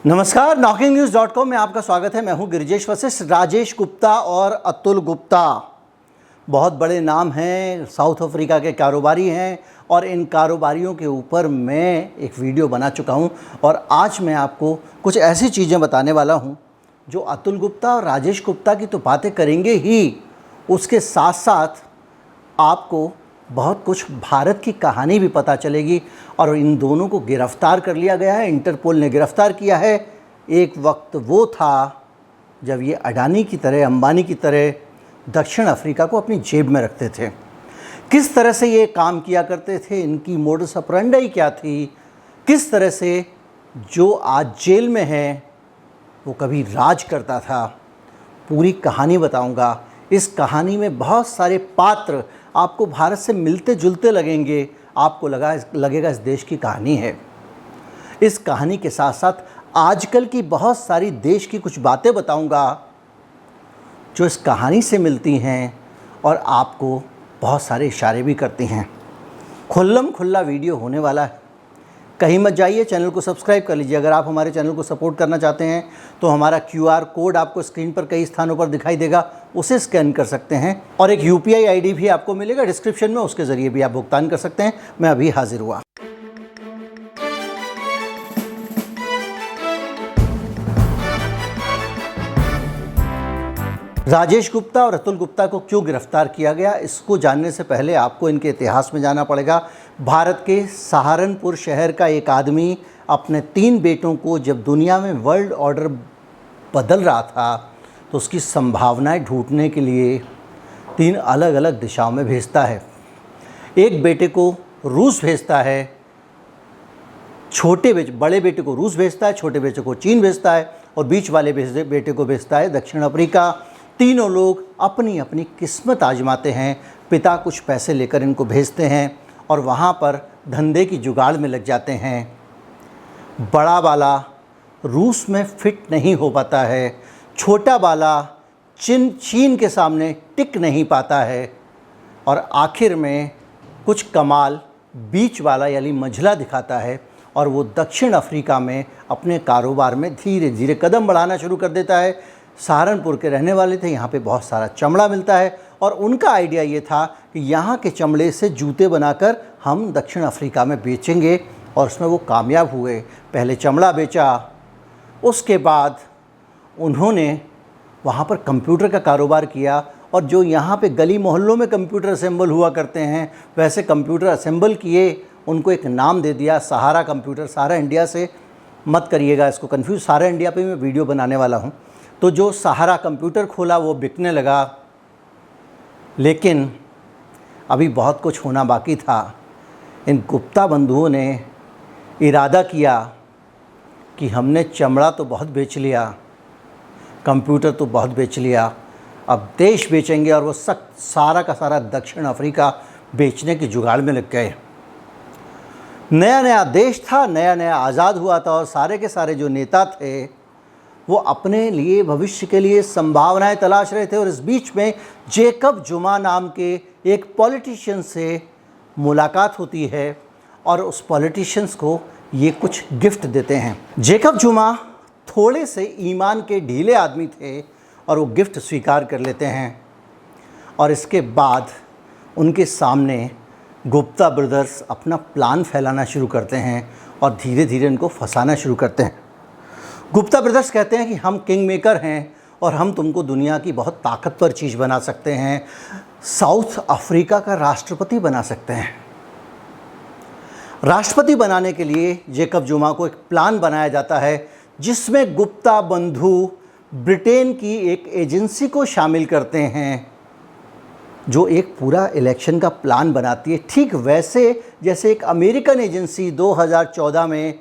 नमस्कार, knocking-news.com में आपका स्वागत है। मैं हूं गिरिजेश वशिष्ठ। राजेश गुप्ता और अतुल गुप्ता बहुत बड़े नाम हैं, साउथ अफ्रीका के कारोबारी हैं और इन कारोबारियों के ऊपर मैं एक वीडियो बना चुका हूं और आज मैं आपको कुछ ऐसी चीज़ें बताने वाला हूं जो अतुल गुप्ता और राजेश गुप्ता की तो बातें करेंगे ही, उसके साथ साथ आपको बहुत कुछ भारत की कहानी भी पता चलेगी। और इन दोनों को गिरफ़्तार कर लिया गया है, इंटरपोल ने गिरफ़्तार किया है। एक वक्त वो था जब ये अडानी की तरह, अंबानी की तरह दक्षिण अफ्रीका को अपनी जेब में रखते थे। किस तरह से ये काम किया करते थे, इनकी मोडस ऑपरेंडी क्या थी, किस तरह से जो आज जेल में है वो कभी राज करता था, पूरी कहानी बताऊंगा। इस कहानी में बहुत सारे पात्र आपको भारत से मिलते जुलते लगेंगे, आपको लगेगा इस देश की कहानी है। इस कहानी के साथ साथ आजकल की बहुत सारी देश की कुछ बातें बताऊंगा जो इस कहानी से मिलती हैं और आपको बहुत सारे इशारे भी करती हैं। खुल्लम खुल्ला वीडियो होने वाला है, कहीं मत जाइए। चैनल को सब्सक्राइब कर लीजिए। अगर आप हमारे चैनल को सपोर्ट करना चाहते हैं तो हमारा QR कोड आपको स्क्रीन पर कई स्थानों पर दिखाई देगा, उसे स्कैन कर सकते हैं और एक UPI ID भी आपको मिलेगा डिस्क्रिप्शन में, उसके ज़रिए भी आप भुगतान कर सकते हैं। मैं अभी हाजिर हुआ। राजेश गुप्ता और अतुल गुप्ता को क्यों गिरफ्तार किया गया, इसको जानने से पहले आपको इनके इतिहास में जाना पड़ेगा। भारत के सहारनपुर शहर का एक आदमी अपने 3 बेटों को जब दुनिया में वर्ल्ड ऑर्डर बदल रहा था तो उसकी संभावनाएं ढूंढने के लिए 3 अलग अलग दिशाओं में भेजता है। एक बेटे को रूस भेजता है, बड़े बेटे को रूस भेजता है, छोटे बेटे को चीन भेजता है और बीच वाले बेटे को भेजता है दक्षिण अफ्रीका। तीनों लोग अपनी अपनी किस्मत आजमाते हैं। पिता कुछ पैसे लेकर इनको भेजते हैं और वहाँ पर धंधे की जुगाड़ में लग जाते हैं। बड़ा वाला रूस में फिट नहीं हो पाता है, छोटा वाला चीन के सामने टिक नहीं पाता है और आखिर में कुछ कमाल बीच वाला यानी मंझला दिखाता है और वो दक्षिण अफ्रीका में अपने कारोबार में धीरे धीरे कदम बढ़ाना शुरू कर देता है। सहारनपुर के रहने वाले थे, यहाँ पे बहुत सारा चमड़ा मिलता है और उनका आइडिया ये था कि यहाँ के चमड़े से जूते बनाकर हम दक्षिण अफ्रीका में बेचेंगे और उसमें वो कामयाब हुए। पहले चमड़ा बेचा, उसके बाद उन्होंने वहाँ पर कंप्यूटर का कारोबार किया और जो यहाँ पे गली मोहल्लों में कंप्यूटर असेंबल हुआ करते हैं वैसे कंप्यूटर असेंबल किए, उनको एक नाम दे दिया सहारा कंप्यूटर। सहारा इंडिया से मत करिएगा इसको कंफ्यूज, सहारा इंडिया पे मैं वीडियो बनाने वाला हूँ। तो जो सहारा कंप्यूटर खोला वो बिकने लगा, लेकिन अभी बहुत कुछ होना बाकी था। इन गुप्ता बंधुओं ने इरादा किया कि हमने चमड़ा तो बहुत बेच लिया, कंप्यूटर तो बहुत बेच लिया, अब देश बेचेंगे और वो सारा का सारा दक्षिण अफ्रीका बेचने की जुगाड़ में लग गए। नया नया देश था, नया नया आज़ाद हुआ था और सारे के सारे जो नेता थे वो अपने लिए, भविष्य के लिए संभावनाएं तलाश रहे थे। और इस बीच में जेकब जुमा नाम के एक पॉलिटिशियन से मुलाकात होती है और उस पॉलिटिशियंस को ये कुछ गिफ्ट देते हैं। जेकब जुमा थोड़े से ईमान के ढीले आदमी थे और वो गिफ्ट स्वीकार कर लेते हैं और इसके बाद उनके सामने गुप्ता ब्रदर्स अपना प्लान फैलाना शुरू करते हैं और धीरे धीरे उनको फंसाना शुरू करते हैं। गुप्ता ब्रदर्स कहते हैं कि हम किंग मेकर हैं और हम तुमको दुनिया की बहुत ताकतवर चीज़ बना सकते हैं, साउथ अफ्रीका का राष्ट्रपति बना सकते हैं। राष्ट्रपति बनाने के लिए जेकब जुमा को एक प्लान बनाया जाता है जिसमें गुप्ता बंधु ब्रिटेन की एक एजेंसी को शामिल करते हैं जो एक पूरा इलेक्शन का प्लान बनाती है, ठीक वैसे जैसे एक अमेरिकन एजेंसी 2014 में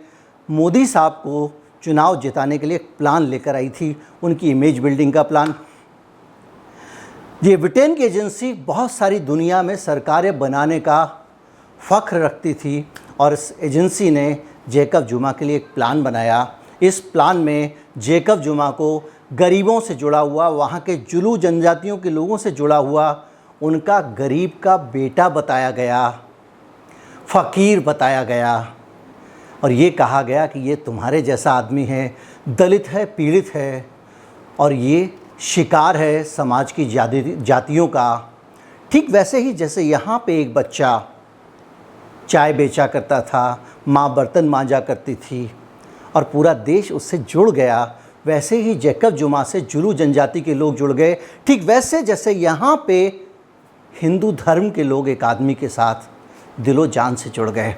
मोदी साहब को चुनाव जिताने के लिए एक प्लान लेकर आई थी, उनकी इमेज बिल्डिंग का प्लान। ये ब्रिटेन की एजेंसी बहुत सारी दुनिया में सरकारें बनाने का फ़ख्र रखती थी और इस एजेंसी ने जेकब जुमा के लिए एक प्लान बनाया। इस प्लान में जेकब जुमा को गरीबों से जुड़ा हुआ, वहाँ के जुलू जनजातियों के लोगों से जुड़ा हुआ उनका गरीब का बेटा बताया गया, फ़कीर बताया गया और ये कहा गया कि ये तुम्हारे जैसा आदमी है दलित है, पीड़ित है और ये शिकार है समाज की जातियों का। ठीक वैसे ही जैसे यहाँ पे एक बच्चा चाय बेचा करता था, माँ बर्तन मांजा करती थी और पूरा देश उससे जुड़ गया, वैसे ही जैकब जुमा से जुलू जनजाति के लोग जुड़ गए। ठीक वैसे जैसे यहाँ पे हिंदू धर्म के लोग एक आदमी के साथ दिलो जान से जुड़ गए।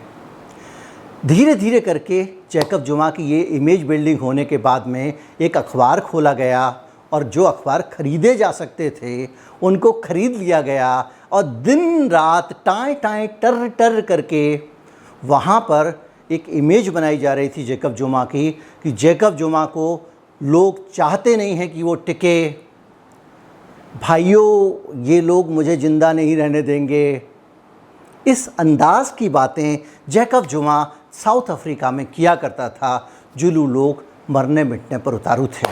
धीरे धीरे करके जैकब जुमा की ये इमेज बिल्डिंग होने के बाद में एक अखबार खोला गया और जो अखबार ख़रीदे जा सकते थे उनको ख़रीद लिया गया और दिन रात टाएं टाएं टर टर करके वहाँ पर एक इमेज बनाई जा रही थी जैकब जुमा की, कि जैकब जुमा को लोग चाहते नहीं हैं कि वो टिके। भाइयों, ये लोग मुझे ज़िंदा नहीं रहने देंगे। इस अंदाज की बातें जैकब जुमा साउथ अफ्रीका में किया करता था। जुलू लोग मरने मिटने पर उतारू थे।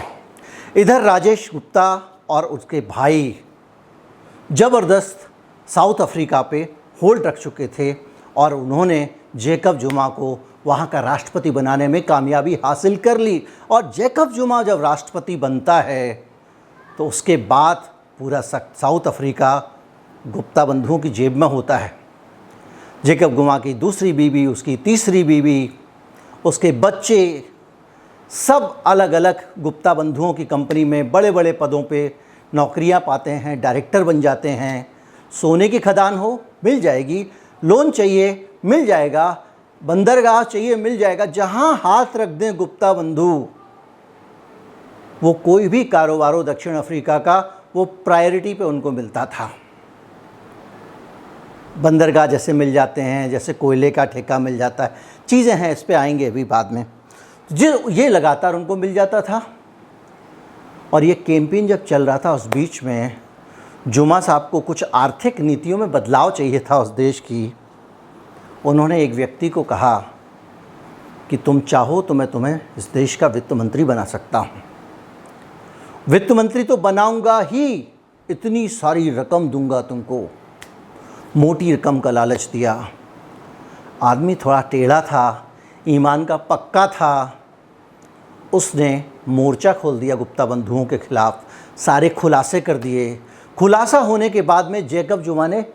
इधर राजेश गुप्ता और उसके भाई ज़बरदस्त साउथ अफ्रीका पे होल्ड रख चुके थे और उन्होंने जैकब जुमा को वहाँ का राष्ट्रपति बनाने में कामयाबी हासिल कर ली। और जैकब जुमा जब राष्ट्रपति बनता है तो उसके बाद पूरा साउथ अफ्रीका गुप्ता बंधुओं की जेब में होता है। जैकब जुमा की दूसरी बीवी, उसकी तीसरी बीवी, उसके बच्चे सब अलग अलग गुप्ता बंधुओं की कंपनी में बड़े बड़े पदों पे नौकरियां पाते हैं, डायरेक्टर बन जाते हैं। सोने की खदान हो मिल जाएगी, लोन चाहिए मिल जाएगा, बंदरगाह चाहिए मिल जाएगा। जहां हाथ रख दें गुप्ता बंधु, वो कोई भी कारोबार हो दक्षिण अफ्रीका का, वो प्रायोरिटी पे उनको मिलता था। बंदरगाह जैसे मिल जाते हैं, जैसे कोयले का ठेका मिल जाता है, चीज़ें हैं, इस पे आएंगे अभी बाद में। ये लगातार उनको मिल जाता था। और ये कैंपेन जब चल रहा था उस बीच में जुमा साहब को कुछ आर्थिक नीतियों में बदलाव चाहिए था उस देश की। उन्होंने एक व्यक्ति को कहा कि तुम चाहो तो मैं तुम्हें इस देश का वित्त मंत्री बना सकता हूँ। वित्त मंत्री तो बनाऊंगा ही, इतनी सारी रकम दूंगा तुमको। मोटी रकम का लालच दिया। आदमी थोड़ा टेढ़ा था, ईमान का पक्का था। उसने मोर्चा खोल दिया गुप्ता बंधुओं के खिलाफ, सारे खुलासे कर दिए। खुलासा होने के बाद में जैकब जुमा ने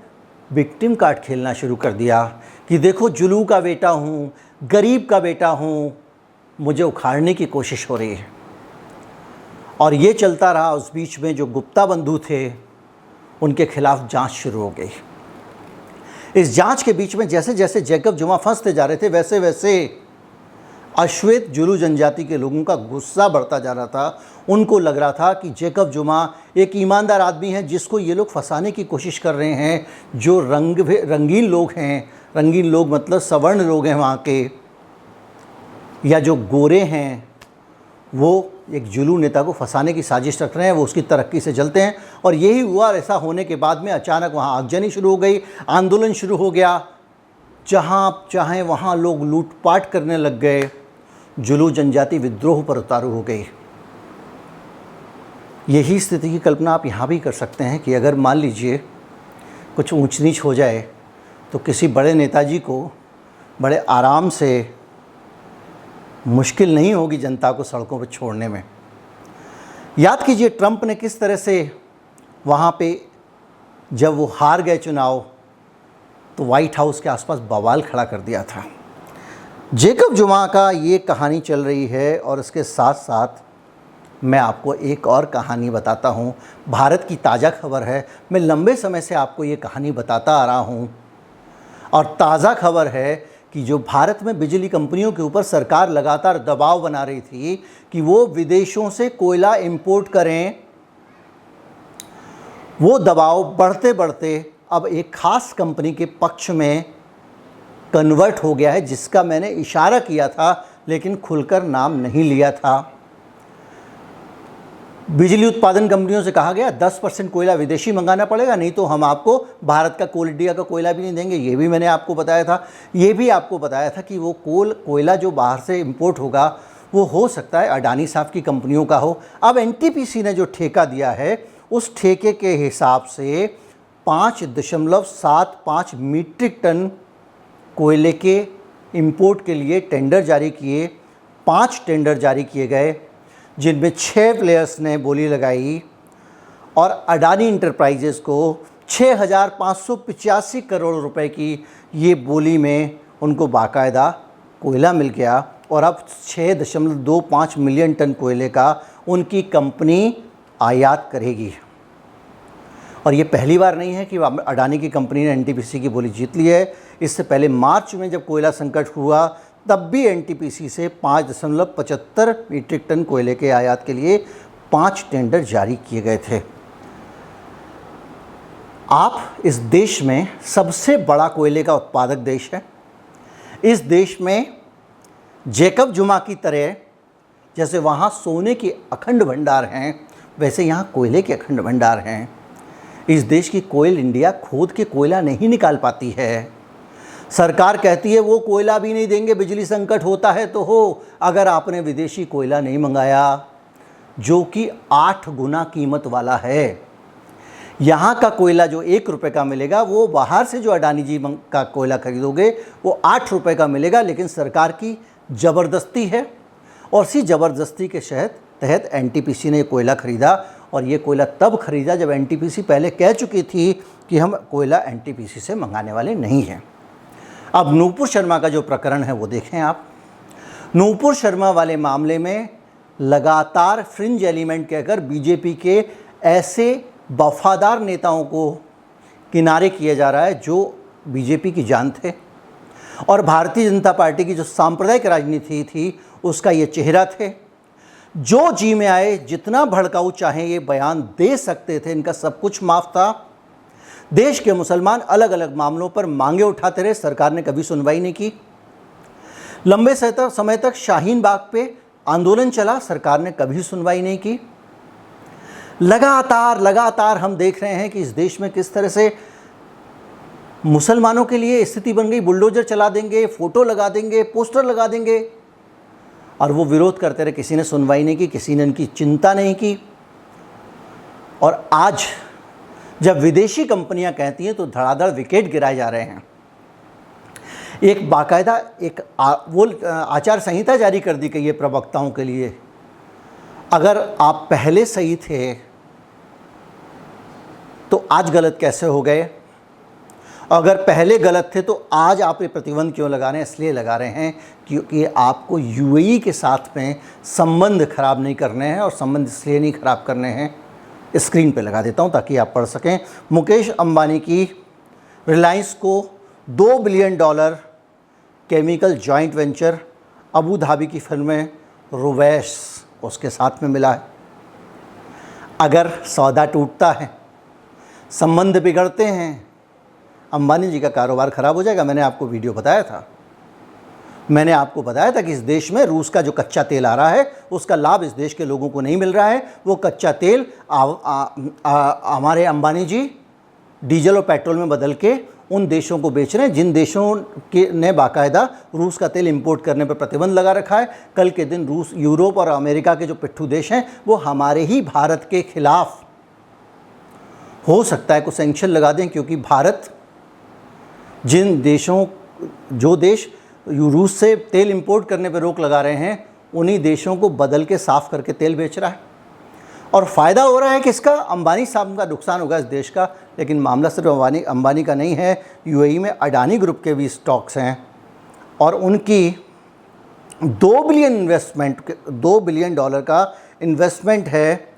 विक्टिम कार्ड खेलना शुरू कर दिया कि देखो जुलू का बेटा हूँ, गरीब का बेटा हूँ, मुझे उखाड़ने की कोशिश हो रही है। और ये चलता रहा। उस बीच में जो गुप्ता बंधु थे उनके खिलाफ जांच शुरू हो गई। इस जांच के बीच में जैसे जैसे जैकब जुमा फंसते जा रहे थे वैसे वैसे अश्वेत जुलू जनजाति के लोगों का गुस्सा बढ़ता जा रहा था। उनको लग रहा था कि जैकब जुमा एक ईमानदार आदमी है जिसको ये लोग फंसाने की कोशिश कर रहे हैं। जो रंगीन लोग हैं, रंगीन लोग मतलब सवर्ण लोग हैं वहाँ के, या जो गोरे हैं, वो एक जुलू नेता को फंसाने की साजिश रख रहे हैं। वो उसकी तरक्की से जलते हैं। और यही हुआ। ऐसा होने के बाद में अचानक वहाँ आगजनी शुरू हो गई, आंदोलन शुरू हो गया। जहाँ चाहें वहाँ लोग लूटपाट करने लग गए। जुलू जनजाति विद्रोह पर उतारू हो गई। यही स्थिति की कल्पना आप यहाँ भी कर सकते हैं कि अगर मान लीजिए कुछ ऊंच नीच हो जाए तो किसी बड़े नेताजी को बड़े आराम से मुश्किल नहीं होगी जनता को सड़कों पर छोड़ने में। याद कीजिए ट्रंप ने किस तरह से वहाँ पे जब वो हार गए चुनाव तो वाइट हाउस के आसपास बवाल खड़ा कर दिया था। जैकब जुमा का ये कहानी चल रही है और इसके साथ साथ मैं आपको एक और कहानी बताता हूँ। भारत की ताज़ा खबर है। मैं लंबे समय से आपको ये कहानी बताता आ रहा हूँ और ताज़ा खबर है कि जो भारत में बिजली कंपनियों के ऊपर सरकार लगातार दबाव बना रही थी कि वो विदेशों से कोयला इंपोर्ट करें, वो दबाव बढ़ते बढ़ते अब एक ख़ास कंपनी के पक्ष में कन्वर्ट हो गया है, जिसका मैंने इशारा किया था लेकिन खुलकर नाम नहीं लिया था। बिजली उत्पादन कंपनियों से कहा गया 10% कोयला विदेशी मंगाना पड़ेगा, नहीं तो हम आपको भारत का कोल इंडिया का कोयला भी नहीं देंगे। ये भी मैंने आपको बताया था। ये भी आपको बताया था कि वो कोयला जो बाहर से इंपोर्ट होगा वो हो सकता है अडानी साहब की कंपनियों का हो। अब एनटीपीसी ने जो ठेका दिया है उस ठेके के हिसाब से 5.75 मीट्रिक टन कोयले के इंपोर्ट के लिए टेंडर जारी किए। 5 टेंडर जारी किए गए। जिनमें 6 प्लेयर्स ने बोली लगाई और अडानी इंटरप्राइजेस को 6,585 करोड़ रुपए की ये बोली में उनको बाकायदा कोयला मिल गया और अब 6.25 मिलियन टन कोयले का उनकी कंपनी आयात करेगी। और ये पहली बार नहीं है कि अडानी की कंपनी ने एनटीपीसी की बोली जीत ली है। इससे पहले मार्च में जब कोयला संकट हुआ तब भी एनटीपीसी से 5.75 मीट्रिक टन कोयले के आयात के लिए 5 टेंडर जारी किए गए थे। आप इस देश में सबसे बड़ा कोयले का उत्पादक देश है। इस देश में जैकब जुमा की तरह जैसे वहाँ सोने के अखंड भंडार हैं, वैसे यहाँ कोयले के अखंड भंडार हैं। इस देश की कोयल इंडिया खोद के कोयला नहीं निकाल पाती है। सरकार कहती है वो कोयला भी नहीं देंगे, बिजली संकट होता है तो हो, अगर आपने विदेशी कोयला नहीं मंगाया जो कि 8 गुना कीमत वाला है। यहाँ का कोयला जो 1 रुपये का मिलेगा वो बाहर से जो अडानी जी का कोयला खरीदोगे वो 8 रुपये का मिलेगा, लेकिन सरकार की ज़बरदस्ती है और इसी ज़बरदस्ती के तहत एनटीपीसी ने कोयला ख़रीदा। और ये कोयला तब ख़रीदा जब एनटीपीसी पहले कह चुकी थी कि हम कोयला एनटीपीसी से मंगाने वाले नहीं हैं। अब नूपुर शर्मा का जो प्रकरण है वो देखें आप। नूपुर शर्मा वाले मामले में लगातार फ्रिंज एलिमेंट कहकर बीजेपी के ऐसे वफादार नेताओं को किनारे किया जा रहा है जो बीजेपी की जान थे और भारतीय जनता पार्टी की जो सांप्रदायिक राजनीति थी उसका ये चेहरा थे। जो जी में आए, जितना भड़काऊ चाहें ये बयान दे सकते थे, इनका सब कुछ माफ़ था। देश के मुसलमान अलग अलग मामलों पर मांगे उठाते रहे, सरकार ने कभी सुनवाई नहीं की। लंबे समय तक शाहीन बाग पे आंदोलन चला, सरकार ने कभी सुनवाई नहीं की। लगातार हम देख रहे हैं कि इस देश में किस तरह से मुसलमानों के लिए स्थिति बन गई, बुलडोजर चला देंगे, फ़ोटो लगा देंगे, पोस्टर लगा देंगे और वो विरोध करते रहे। किसी ने सुनवाई नहीं की, किसी ने इनकी चिंता नहीं की। और आज जब विदेशी कंपनियां कहती हैं तो धड़ाधड़ विकेट गिराए जा रहे हैं। एक बाकायदा आचार संहिता जारी कर दी गई है प्रवक्ताओं के लिए। अगर आप पहले सही थे तो आज गलत कैसे हो गए? अगर पहले गलत थे तो आज आप ये प्रतिबंध क्यों लगा रहे हैं? इसलिए लगा रहे हैं क्योंकि आपको यूएई के साथ में संबंध खराब नहीं करने हैं। और संबंध इसलिए नहीं खराब करने हैं, स्क्रीन पे लगा देता हूं ताकि आप पढ़ सकें। मुकेश अंबानी की रिलायंस को $2 billion chemical joint venture Abu Dhabi की फिल्म रुवैश उसके साथ में मिला है। अगर सौदा टूटता है, संबंध बिगड़ते हैं, अंबानी जी का कारोबार ख़राब हो जाएगा। मैंने आपको वीडियो बताया था, मैंने आपको बताया था कि इस देश में रूस का जो कच्चा तेल आ रहा है उसका लाभ इस देश के लोगों को नहीं मिल रहा है। वो कच्चा तेल हमारे अंबानी जी डीजल और पेट्रोल में बदल के उन देशों को बेच रहे हैं जिन देशों के ने बाकायदा रूस का तेल इंपोर्ट करने पर प्रतिबंध लगा रखा है। कल के दिन रूस, यूरोप और अमेरिका के जो पिट्ठू देश हैं वो हमारे ही भारत के खिलाफ हो सकता है कुछ सैंक्शन लगा दें, क्योंकि भारत जिन देशों जो देश रूस से तेल इंपोर्ट करने पर रोक लगा रहे हैं उन्हीं देशों को बदल के साफ़ करके तेल बेच रहा है। और फ़ायदा हो रहा है किसका? अंबानी साहब का नुकसान होगा इस देश का। लेकिन मामला सिर्फ अंबानी का नहीं है, यूएई में अडानी ग्रुप के भी स्टॉक्स हैं और उनकी $2 बिलियन का इन्वेस्टमेंट है,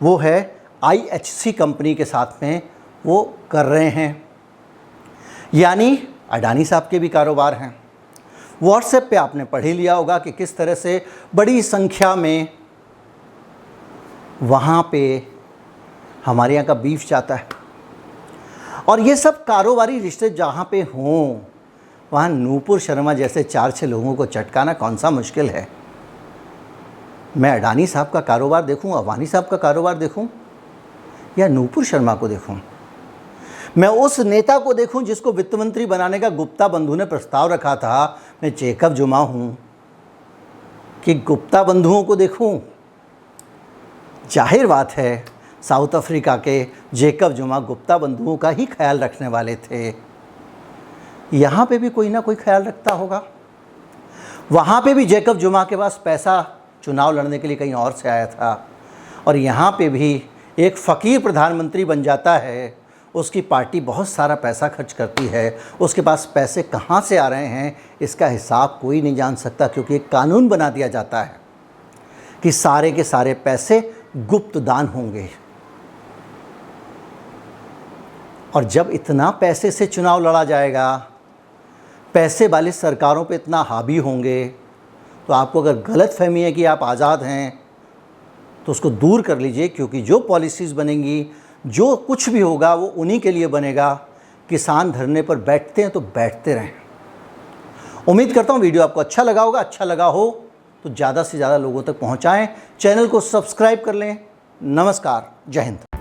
वो है IHC कंपनी के साथ में वो कर रहे हैं। यानी अडानी साहब के भी कारोबार हैं। व्हाट्सएप पे आपने पढ़ ही लिया होगा कि किस तरह से बड़ी संख्या में वहाँ पे हमारे यहाँ का बीफ जाता है। और ये सब कारोबारी रिश्ते जहाँ पे हों वहाँ नूपुर शर्मा जैसे 4-6 लोगों को चटकाना कौन सा मुश्किल है। मैं अडानी साहब का कारोबार देखूँ, अंबानी साहब का कारोबार देखूँ या नूपुर शर्मा को देखूँ? मैं उस नेता को देखूं जिसको वित्त मंत्री बनाने का गुप्ता बंधु ने प्रस्ताव रखा था। मैं जैकब जुमा हूं कि गुप्ता बंधुओं को देखूं? जाहिर बात है साउथ अफ्रीका के जैकब जुमा गुप्ता बंधुओं का ही ख्याल रखने वाले थे। यहाँ पे भी कोई ना कोई ख्याल रखता होगा। वहाँ पे भी जैकब जुमा के पास पैसा चुनाव लड़ने के लिए कहीं और से आया था, और यहाँ पे भी एक फ़कीर प्रधानमंत्री बन जाता है, उसकी पार्टी बहुत सारा पैसा खर्च करती है, उसके पास पैसे कहाँ से आ रहे हैं इसका हिसाब कोई नहीं जान सकता, क्योंकि एक कानून बना दिया जाता है कि सारे के सारे पैसे गुप्त दान होंगे। और जब इतना पैसे से चुनाव लड़ा जाएगा, पैसे वाली सरकारों पे इतना हावी होंगे, तो आपको अगर गलतफहमी है कि आप आज़ाद हैं तो उसको दूर कर लीजिए, क्योंकि जो पॉलिसीज़ बनेंगी, जो कुछ भी होगा वो उन्हीं के लिए बनेगा। किसान धरने पर बैठते हैं तो बैठते रहें। उम्मीद करता हूँ वीडियो आपको अच्छा लगा होगा। अच्छा लगा हो तो ज़्यादा से ज़्यादा लोगों तक पहुँचाएँ, चैनल को सब्सक्राइब कर लें। नमस्कार, जय हिंद।